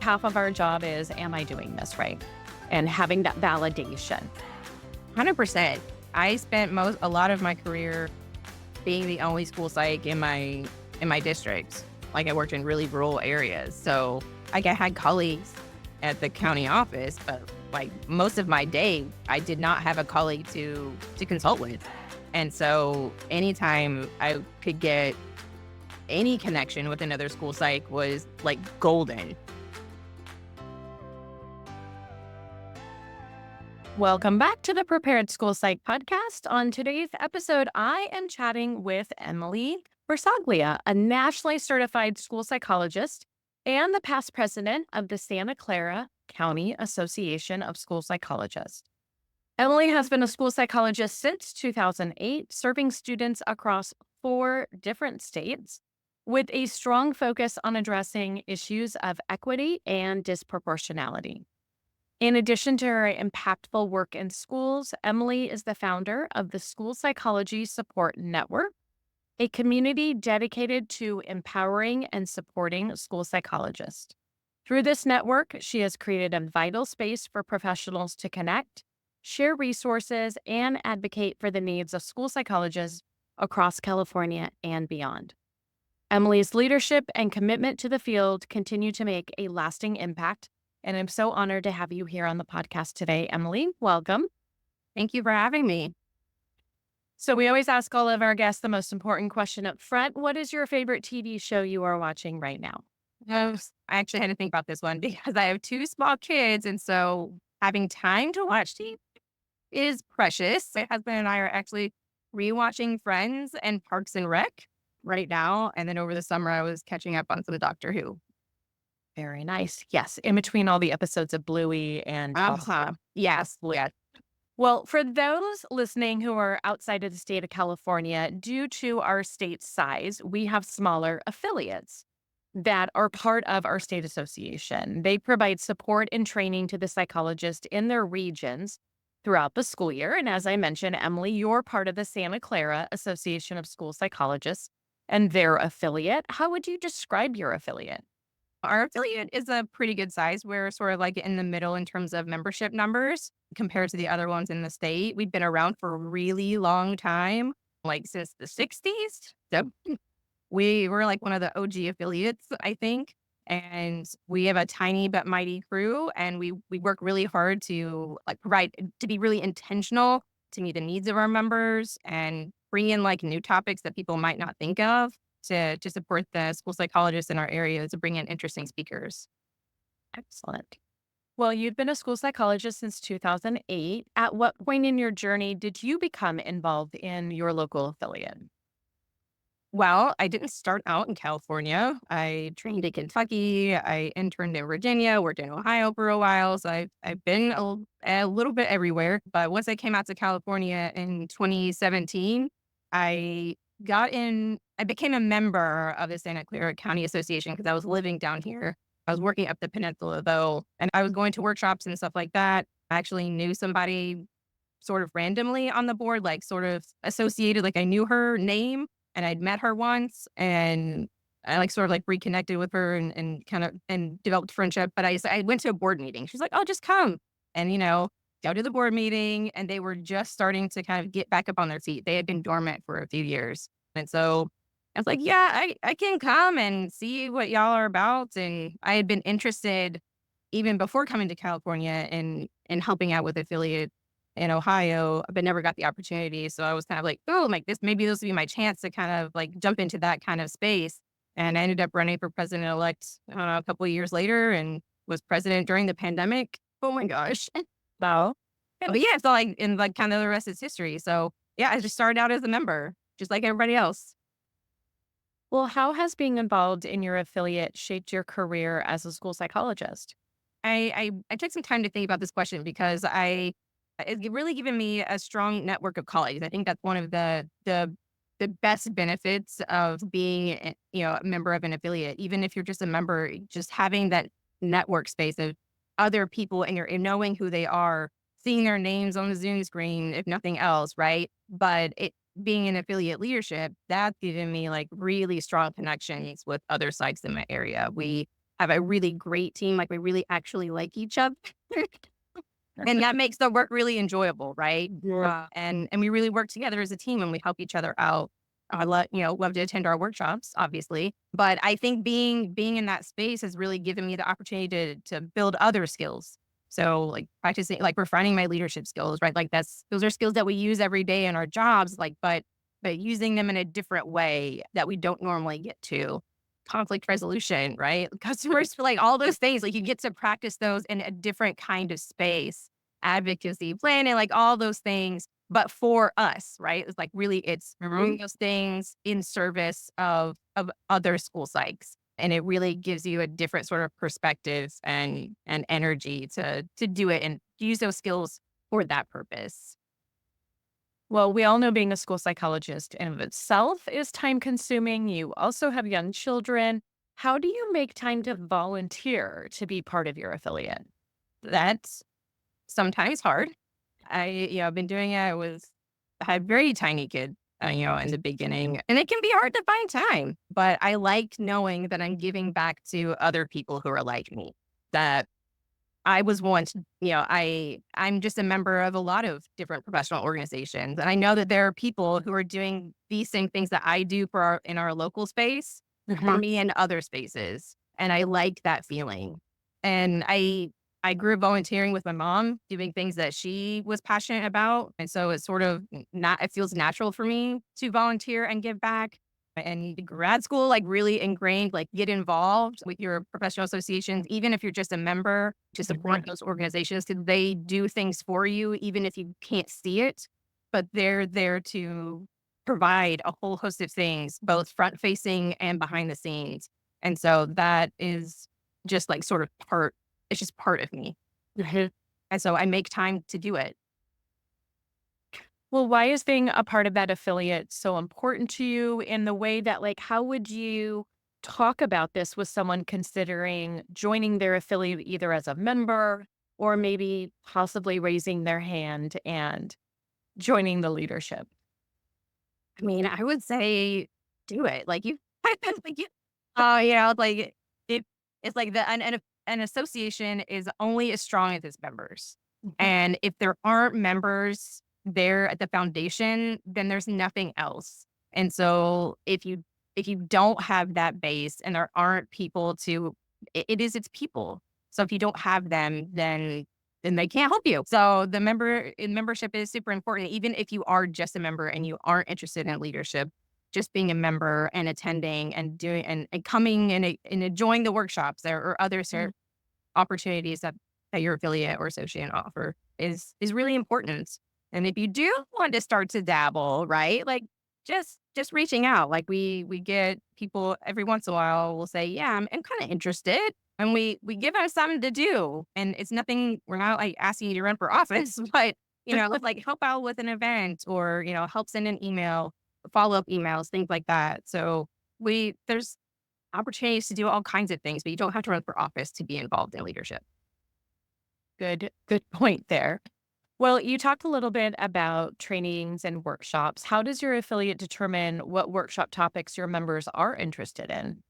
half of our job is, am I doing this right? And having that validation. 100%. I spent a lot of my career being the only school psych in my district. Like I worked in really rural areas. So like I had colleagues at the county office, but like most of my day, I did not have a colleague to consult with. And so anytime I could get any connection with another school psych was like golden. Welcome back to the Prepared School Psych podcast. On today's episode, I am chatting with Emily Bersaglia, a nationally certified school psychologist and the past president of the Santa Clara County Association of School Psychologists. Emily has been a school psychologist since 2008, serving students across 4 different states with a strong focus on addressing issues of equity and disproportionality. In addition to her impactful work in schools, Emily is the founder of the School Psychology Support Network, a community dedicated to empowering and supporting school psychologists. Through this network, she has created a vital space for professionals to connect, share resources, and advocate for the needs of school psychologists across California and beyond. Emily's leadership and commitment to the field continue to make a lasting impact, and I'm so honored to have you here on the podcast today, Emily. Welcome. Thank you for having me. So we always ask all of our guests the most important question up front. What is your favorite TV show you are watching right now? I actually had to think about this one because I have 2 small kids. And so having time to watch TV is precious. My husband and I are actually rewatching Friends and Parks and Rec right now. And then over the summer, I was catching up on some Doctor Who. Very nice. Yes, in between all the episodes of Bluey and Yes. Yes. Well, for those listening who are outside of the state of California, due to our state size, we have smaller affiliates that are part of our state association. They provide support and training to the psychologists in their regions throughout the school year. And as I mentioned, Emily, you're part of the Santa Clara Association of School Psychologists and their affiliate. How would you describe your affiliate? Our affiliate is a pretty good size. We're sort of like in the middle in terms of membership numbers compared to the other ones in the state. We've been around for a really long time, like since the 60s. So we were like one of the OG affiliates, I think. And we have a tiny but mighty crew, and we work really hard to like provide to be really intentional to meet the needs of our members and bring in like new topics that people might not think of to support the school psychologists in our area to bring in interesting speakers. Excellent. Well, you've been a school psychologist since 2008. At what point in your journey did you become involved in your local affiliate? Well, I didn't start out in California. I trained in Kentucky. I interned in Virginia, worked in Ohio for a while. So I've been a little bit everywhere. But once I came out to California in 2017, I I became a member of the Santa Clara County Association because I was living down here. I was working up the peninsula though, and I was going to workshops and stuff like that. I actually knew somebody sort of randomly on the board, like sort of associated, like I knew her name and I'd met her once and I like sort of like reconnected with her and kind of and developed friendship. But I went to a board meeting. She's like, oh, just come. And, go to the board meeting and they were just starting to kind of get back up on their feet. They had been dormant for a few years. And so I was like, yeah, I can come and see what y'all are about. And I had been interested even before coming to California in helping out with affiliate in Ohio, but never got the opportunity. So I was kind of like, oh, like maybe this would be my chance to kind of like jump into that kind of space. And I ended up running for president-elect, I don't know, a couple of years later and was president during the pandemic. Oh my gosh. Wow. But yeah, it's all like, and like kind of the rest is history. So yeah, I just started out as a member, just like everybody else. Well, how has being involved in your affiliate shaped your career as a school psychologist? I took some time to think about this question because it's really given me a strong network of colleagues. I think that's one of the best benefits of being, a member of an affiliate. Even if you're just a member, just having that network space of other people and knowing who they are, seeing their names on the Zoom screen, if nothing else, right? But it being in affiliate leadership, that's given me like really strong connections with other psychs in my area. We have a really great team. Like we really actually like each other. And that makes the work really enjoyable, right? Yeah. And we really work together as a team and we help each other out. I love to attend our workshops, obviously. But I think being in that space has really given me the opportunity to build other skills. So like practicing, like refining my leadership skills, right? Like those are skills that we use every day in our jobs, like, but using them in a different way that we don't normally get to. Conflict resolution, right? Customers like all those things, like you get to practice those in a different kind of space, advocacy, planning, like all those things, but for us, right? It's like really it's doing those things in service of other school psychs. And it really gives you a different sort of perspective and energy to do it and use those skills for that purpose. Well, we all know being a school psychologist in of itself is time consuming. You also have young children. How do you make time to volunteer to be part of your affiliate? That's sometimes hard. I've been doing it. I had very tiny kid, in the beginning, and it can be hard to find time. But I like knowing that I'm giving back to other people who are like me. That I was once, I'm just a member of a lot of different professional organizations, and I know that there are people who are doing these same things that I do in our local space for Mhm. me in other spaces, and I like that feeling. And I grew up volunteering with my mom, doing things that she was passionate about, and so it's sort of not it feels natural for me to volunteer and give back. And grad school, like really ingrained, like get involved with your professional associations, even if you're just a member to support those organizations, because they do things for you, even if you can't see it, but they're there to provide a whole host of things, both front facing and behind the scenes. And so that is just like sort of it's just part of me. Mhm. And so I make time to do it. Well, why is being a part of that affiliate so important to you in the way that, like, how would you talk about this with someone considering joining their affiliate either as a member or maybe possibly raising their hand and joining the leadership? I mean, I would say do it. Like you, like you, like it, it's like an association is only as strong as its members. Mhm. And if there aren't members there at the foundation, then there's nothing else. And so if you don't have that base and there aren't people it's people. So if you don't have them, then they can't help you. So membership is super important. Even if you are just a member and you aren't interested in leadership, just being a member and attending and doing and coming and enjoying the workshops or other Mm. opportunities that your affiliate or associate offer is really important. And if you do want to start to dabble, right? Like just reaching out. Like we get people every once in a while will say, yeah, I'm kind of interested. And we give them something to do. And it's nothing, we're not like asking you to run for office, but like help out with an event or, help send an email, follow-up emails, things like that. So there's opportunities to do all kinds of things, but you don't have to run for office to be involved in leadership. Good point there. Well, you talked a little bit about trainings and workshops. How does your affiliate determine what workshop topics your members are interested in?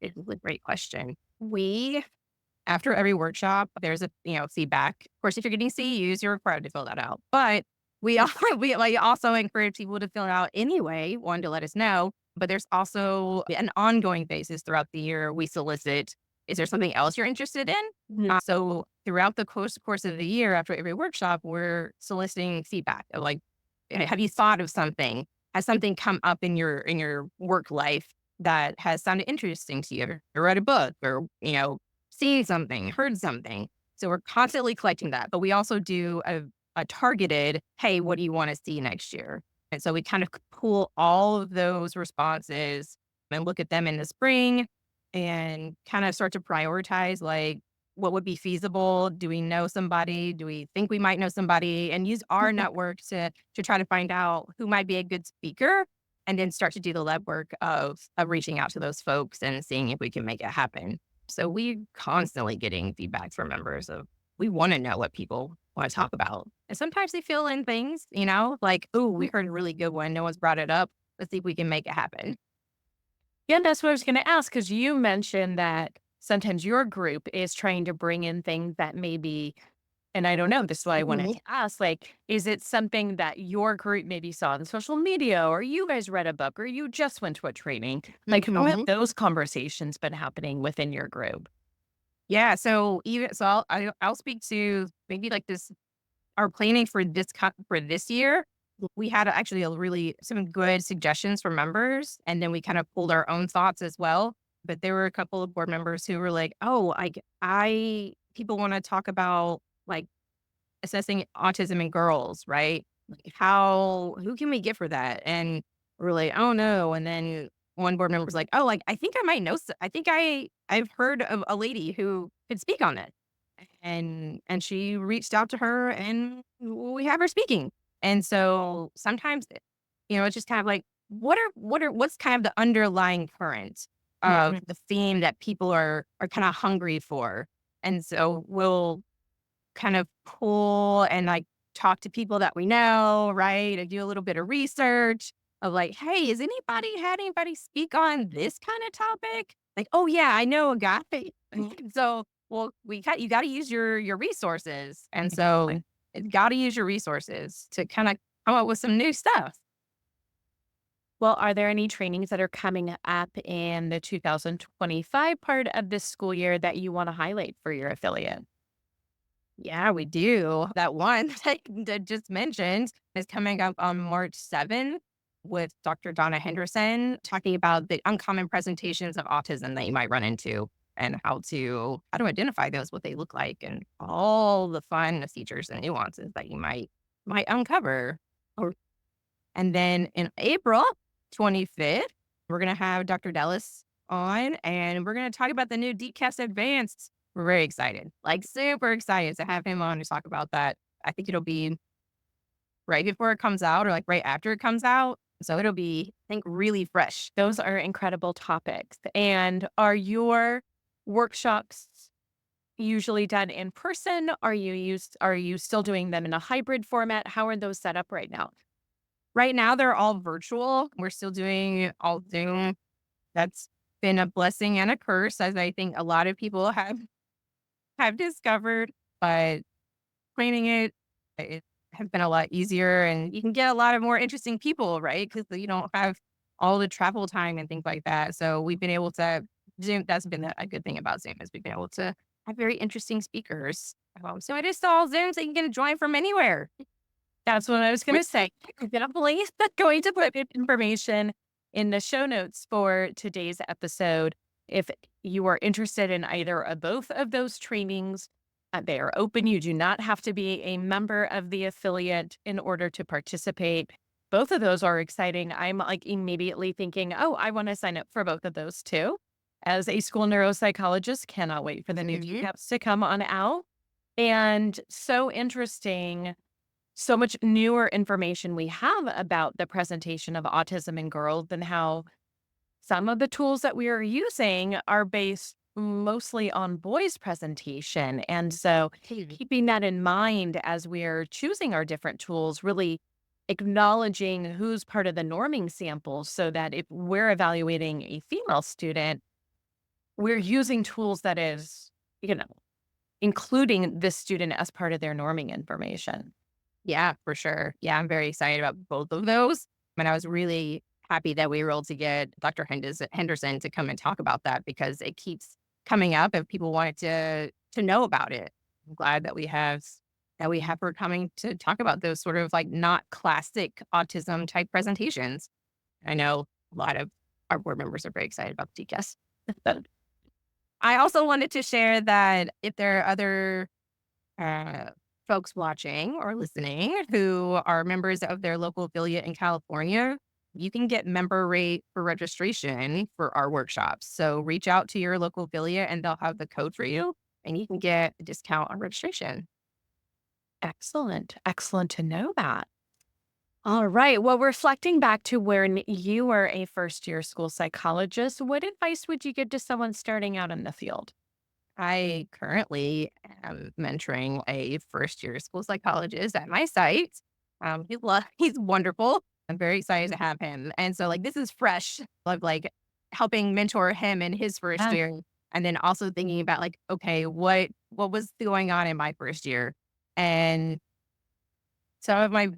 It's a great question. After every workshop, there's feedback. Of course, if you're getting CEUs, you're required to fill that out. But we like, also encourage people to fill it out anyway, one, to let us know. But there's also an ongoing basis throughout the year. We solicit, is there something else you're interested in? Mhm. So throughout the course of the year, after every workshop, we're soliciting feedback of like, have you thought of something? Has something come up in your work life that has sounded interesting to you? Or read a book or, seen something, heard something. So we're constantly collecting that. But we also do a targeted, hey, what do you want to see next year? And so we kind of pull all of those responses and look at them in the spring and kind of start to prioritize like what would be feasible. Do we know somebody? Do we think we might know somebody? And use our network to try to find out who might be a good speaker and then start to do the legwork of reaching out to those folks and seeing if we can make it happen. So we constantly getting feedback from members of we want to know what people want to talk about. And sometimes they fill in things, like, oh, we heard a really good one. No one's brought it up. Let's see if we can make it happen. Yeah, that's what I was going to ask because you mentioned that sometimes your group is trying to bring in things that maybe, and I don't know, this is why I wanted Mhm, to ask, like, is it something that your group maybe saw on social media, or you guys read a book, or you just went to a training? Like, how have mhm. those conversations been happening within your group? Yeah, so even so I'll speak to maybe like this our planning for for this year. We had actually a really some good suggestions from members, and then we kind of pulled our own thoughts as well. But there were a couple of board members who were like, "Oh, I people want to talk about like assessing autism in girls, right? Like how who can we get for that?" And we're like, "Oh no!" And then one board member was like, "Oh, like I think I might know. I think I've heard of a lady who could speak on it." And she reached out to her and we have her speaking. And so sometimes, it's just kind of like, what's kind of the underlying current of Mhm. the theme that people are kind of hungry for. And so we'll kind of pull and like talk to people that we know, right? And do a little bit of research of like, hey, has anybody had anybody speak on this kind of topic? Like, oh yeah, I know a guy. So, well, you got to use your resources, and so Exactly. you got to use your resources to kind of come up with some new stuff. Well, are there any trainings that are coming up in the 2025 part of this school year that you want to highlight for your affiliate? Yeah, we do. That one that just mentioned is coming up on March 7th with Dr. Donna Henderson talking about the uncommon presentations of autism that you might run into and how to identify those, what they look like, and all the fun features and nuances that you might uncover. Or and then in April 25th, we're gonna have Dr. Dallas on and we're gonna talk about the new DCAS Advanced. We're very excited, like super excited to have him on to talk about that. I think it'll be right before it comes out or like right after it comes out. So it'll be, I think, really fresh. Those are incredible topics. And are your workshops usually done in person? Are you still doing them in a hybrid format? How are those set up right now? Right now, they're all virtual. We're still doing all Zoom. That's been a blessing and a curse, as I think a lot of people have discovered. But planning it has been a lot easier, and you can get a lot of more interesting people, right? Because you don't have all the travel time and things like that. So we've been able to Zoom. That's been a good thing about Zoom is we've been able to have very interesting speakers. So it is all Zoom, so you can join from anywhere. That's what I was going to say. Definitely going to put information in the show notes for today's episode. If you are interested in either or both of those trainings, they are open. You do not have to be a member of the affiliate in order to participate. Both of those are exciting. I'm like immediately thinking, oh, I want to sign up for both of those too. As a school neuropsychologist, cannot wait for the new Mhm. TCAPs to come on out. And so interesting, so much newer information we have about the presentation of autism in girls and how some of the tools that we are using are based mostly on boys' presentation. And so keeping that in mind as we are choosing our different tools, really acknowledging who's part of the norming sample so that if we're evaluating a female student, we're using tools that is, including this student as part of their norming information. Yeah, for sure. Yeah, I'm very excited about both of those. And I was really happy that we were able to get Dr. Henderson to come and talk about that because it keeps coming up and people wanted to know about it. I'm glad that we have her coming to talk about those sort of like not classic autism type presentations. I know a lot of our board members are very excited about the TCAS. I also wanted to share that if there are other uh, folks watching or listening who are members of their local affiliate in California, you can get member rate for registration for our workshops. So reach out to your local affiliate and they'll have the code for you and you can get a discount on registration. Excellent. Excellent to know that. All right. Well, reflecting back to when you were a first year school psychologist, what advice would you give to someone starting out in the field? I currently am mentoring a first year school psychologist at my site. He's wonderful. I'm very excited to have him. And so like this is fresh of like helping mentor him in his first Yeah. year. And then also thinking about like, okay, what was going on in my first year? And some of my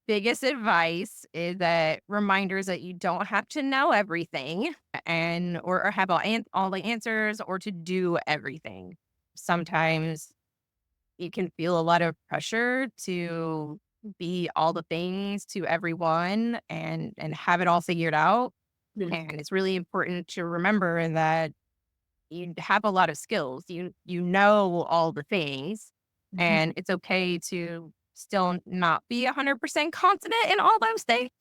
biggest advice is that reminders that you don't have to know everything and or have all the answers or to do everything. Sometimes you can feel a lot of pressure to be all the things to everyone and have it all figured out. And it's really important to remember that you have a lot of skills. You know all the things, Mhm. and it's okay to still not be 100% confident in all those things,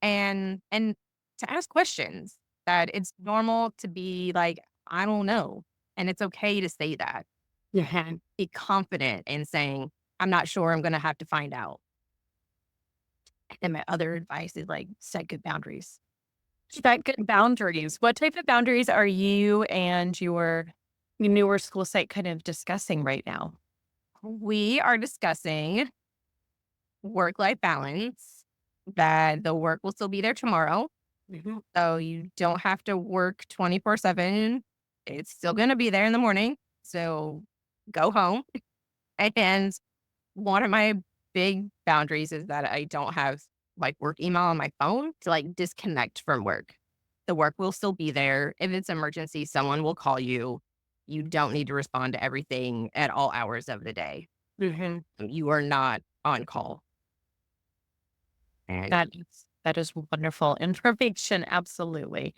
and to ask questions. That it's normal to be like, I don't know, and it's okay to say that. Yeah. Be confident in saying, I'm not sure. I'm going to have to find out. And my other advice is like set good boundaries. Set good boundaries. What type of boundaries are you and your newer school site kind of discussing right now? We are discussing work life balance, that the work will still be there tomorrow. Mhm. So you don't have to work 24/7. It's still going to be there in the morning. So go home. And one of my big boundaries is that I don't have like work email on my phone to like disconnect from work. The work will still be there. If it's emergency, someone will call you. You don't need to respond to everything at all hours of the day. Mhm. You are not on call. And That is wonderful information. Absolutely.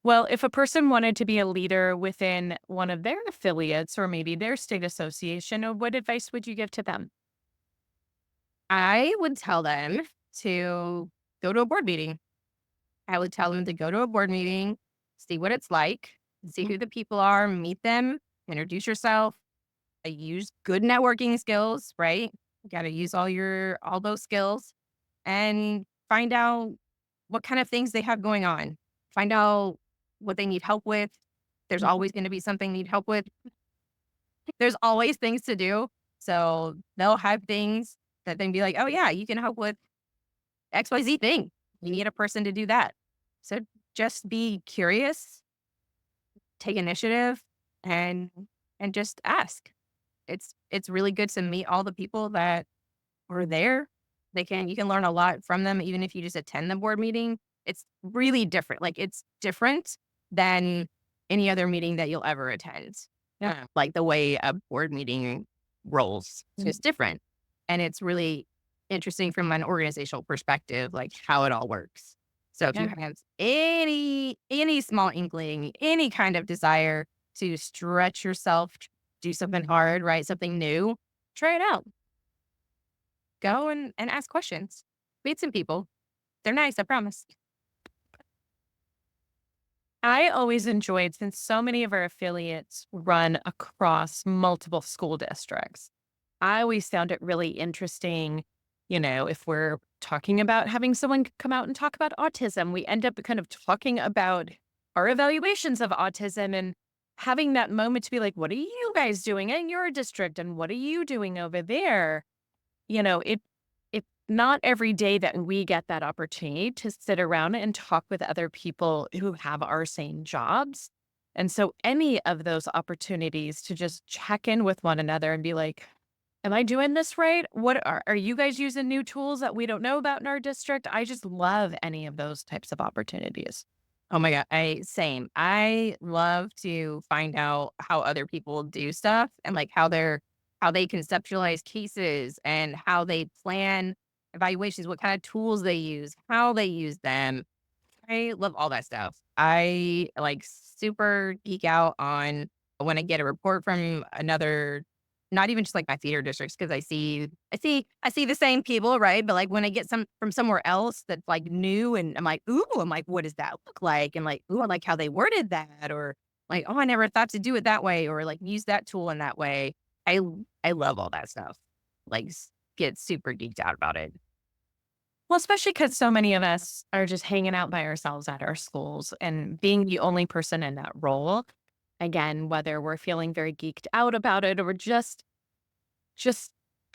Well, if a person wanted to be a leader within one of their affiliates or maybe their state association, what advice would you give to them? I would tell them to go to a board meeting. I would tell them to go to a board meeting, see what it's like, see who the people are, meet them, introduce yourself, use good networking skills, right? You got to use all those skills and find out what kind of things they have going on. Find out what they need help with. There's Mhm. always going to be something you need help with. There's always things to do. So they'll have things that then be like, oh yeah, you can help with XYZ thing. You need a person to do that. So just be curious, take initiative, and just ask. It's really good to meet all the people that are there. You can learn a lot from them even if you just attend the board meeting. It's really different. Like it's different than any other meeting that you'll ever attend. Yeah. Like the way a board meeting rolls is different. And it's really interesting from an organizational perspective, like how it all works. So if you Yeah. have any small inkling, any kind of desire to stretch yourself, do something hard, right? Something new, try it out. Go and ask questions. Meet some people. They're nice, I promise. I always enjoyed since so many of our affiliates run across multiple school districts. I always found it really interesting. If we're talking about having someone come out and talk about autism, we end up kind of talking about our evaluations of autism and having that moment to be like, what are you guys doing in your district? And what are you doing over there? It's not every day that we get that opportunity to sit around and talk with other people who have our same jobs. And so any of those opportunities to just check in with one another and be like, am I doing this right? What are you guys using new tools that we don't know about in our district? I just love any of those types of opportunities. Oh my god, same. I love to find out how other people do stuff and like how they conceptualize cases and how they plan evaluations, what kind of tools they use, how they use them. I love all that stuff. I like super geek out on when I get a report from another, not even just like my theater districts, because I see the same people, right? But like when I get some from somewhere else that's like new and I'm like, what does that look like? And like, ooh, I like how they worded that, or like, oh, I never thought to do it that way, or like use that tool in that way. I I love all that stuff. Like get super geeked out about it. Well, especially because so many of us are just hanging out by ourselves at our schools and being the only person in that role. Again, whether we're feeling very geeked out about it or just,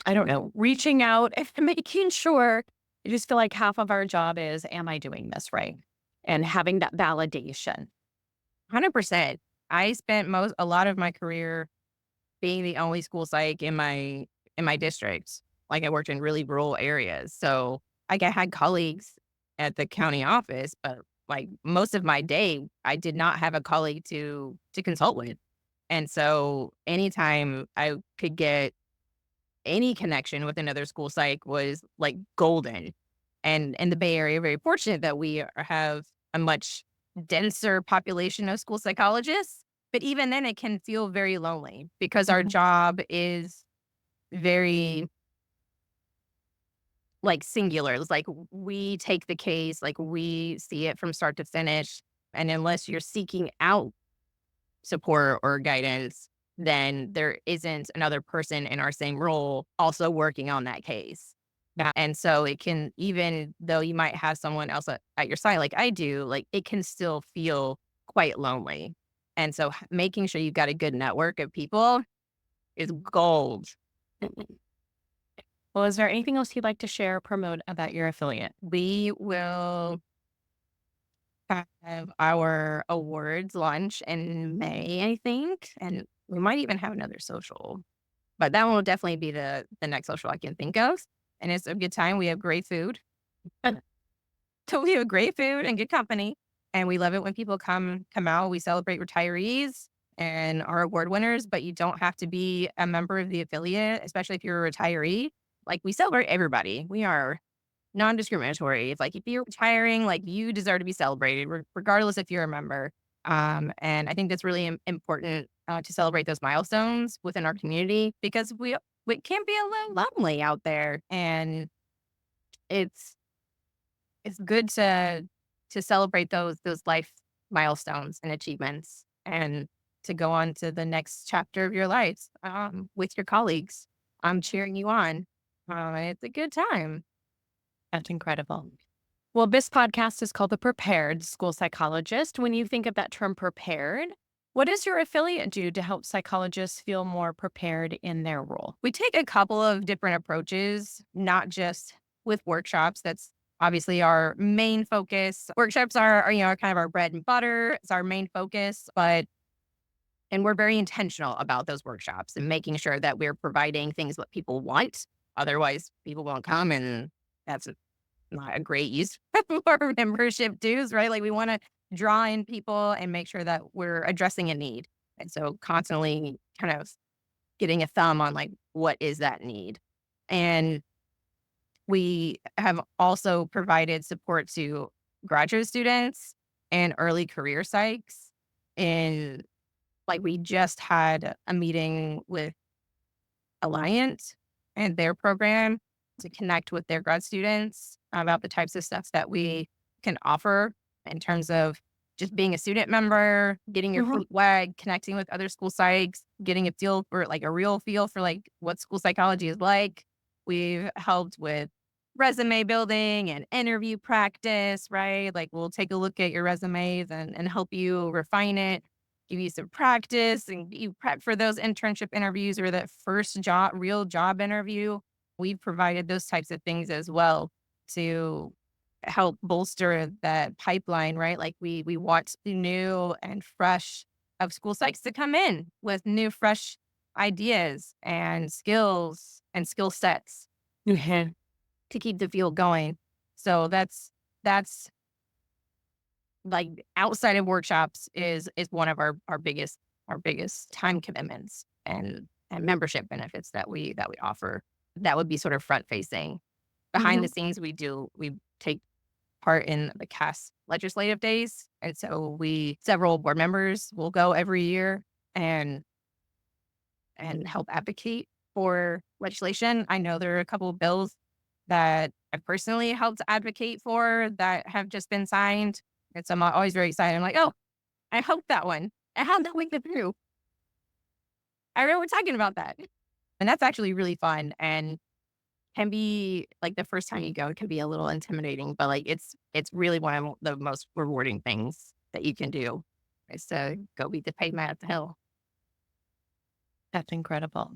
I don't know, reaching out and making sure. I just feel like half of our job is, am I doing this right? And having that validation. 100%. I spent a lot of my career being the only school psych in my district. Like, I worked in really rural areas, so, like, I had colleagues at the county office, but, like, most of my day, I did not have a colleague to consult with, and so anytime I could get any connection with another school psych was, like, golden, and in the Bay Area, very fortunate that we have a much denser population of school psychologists, but even then, it can feel very lonely because our Mhm. job is very, like, singular. It's like we take the case, like, we see it from start to finish, and unless you're seeking out support or guidance, then there isn't another person in our same role also working on that case. Yeah. And so it can, even though you might have someone else at your side like I do, like, it can still feel quite lonely. And so making sure you've got a good network of people is gold. Well, is there anything else you'd like to share or promote about your affiliate? We will have our awards launch in May, I think, and we might even have another social, but that one will definitely be the next social I can think of. And it's a good time. We have great food. So we have great food and good company, and we love it when people come out. We celebrate retirees and our award winners, but you don't have to be a member of the affiliate, especially if you're a retiree. Like, we celebrate everybody. We are non-discriminatory. It's like, if you're retiring, like, you deserve to be celebrated, regardless if you're a member. And I think that's really important to celebrate those milestones within our community because we can be a little lonely out there, and it's it's good to celebrate those life milestones and achievements, and to go on to the next chapter of your life with your colleagues. I'm cheering you on. It's a good time. That's incredible. Well, this podcast is called The Prepared School Psychologist. When you think of that term prepared, what does your affiliate do to help psychologists feel more prepared in their role? We take a couple of different approaches, not just with workshops. That's obviously our main focus. Workshops are, kind of our bread and butter. It's our main focus, and we're very intentional about those workshops and making sure that we're providing things what people want. Otherwise, people won't come, and that's not a great use of our membership dues, right? Like, we want to draw in people and make sure that we're addressing a need. And so constantly kind of getting a thumb on, like, what is that need? And we have also provided support to graduate students and early career psychs. And, like, we just had a meeting with Alliant and their program to connect with their grad students about the types of stuff that we can offer in terms of just being a student member, getting your Mhm. feet wet, connecting with other school psychs, getting a feel for, like, a real feel for, like, what school psychology is like. We've helped with resume building and interview practice, right? Like, we'll take a look at your resumes and help you refine it, give you some practice, and get you prep for those internship interviews or that first real job interview. We've provided those types of things as well to help bolster that pipeline, right? Like, we want the new and fresh of school psychs to come in with new, fresh ideas and skill sets Mhm. to keep the field going. So that's like, outside of workshops is one of our biggest time commitments and membership benefits that we offer. That would be sort of front facing. Behind the Mhm. scenes, we take part in the CAS legislative days, and so we several board members will go every year and help advocate for legislation. I know there are a couple of bills that I personally helped advocate for that have just been signed, and so I'm always very excited. I'm like, "Oh, I hope that one. I have that went through. I remember talking about that." And that's actually really fun and can be like, the first time you go, it can be a little intimidating, but, like, it's really one of the most rewarding things that you can do is to go beat the pavement at the hill. That's incredible.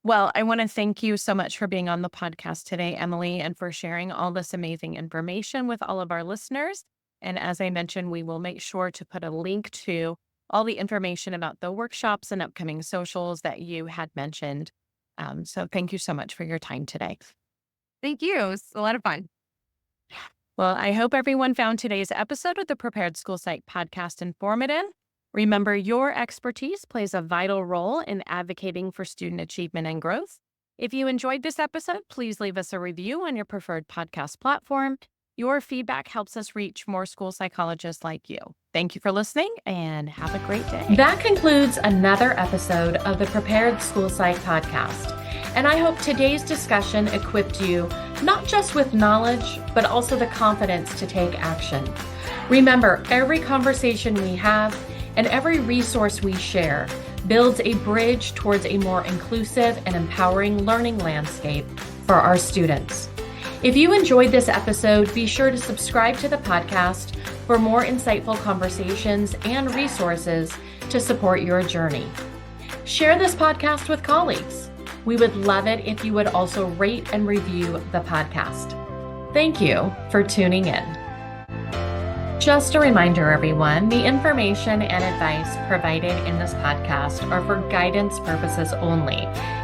Well, I want to thank you so much for being on the podcast today, Emily, and for sharing all this amazing information with all of our listeners. And as I mentioned, we will make sure to put a link to all the information about the workshops and upcoming socials that you had mentioned. So thank you so much for your time today. Thank you. It was a lot of fun. Well, I hope everyone found today's episode of the Prepared School Psych podcast informative. Remember, your expertise plays a vital role in advocating for student achievement and growth. If you enjoyed this episode, please leave us a review on your preferred podcast platform. Your feedback helps us reach more school psychologists like you. Thank you for listening and have a great day. That concludes another episode of the Prepared School Psych podcast. And I hope today's discussion equipped you not just with knowledge, but also the confidence to take action. Remember, every conversation we have and every resource we share builds a bridge towards a more inclusive and empowering learning landscape for our students. If you enjoyed this episode, be sure to subscribe to the podcast for more insightful conversations and resources to support your journey. Share this podcast with colleagues. We would love it if you would also rate and review the podcast. Thank you for tuning in. Just a reminder, everyone, the information and advice provided in this podcast are for guidance purposes only,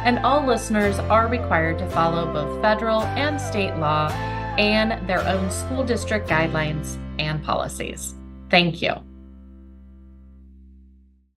and all listeners are required to follow both federal and state law and their own school district guidelines and policies. Thank you.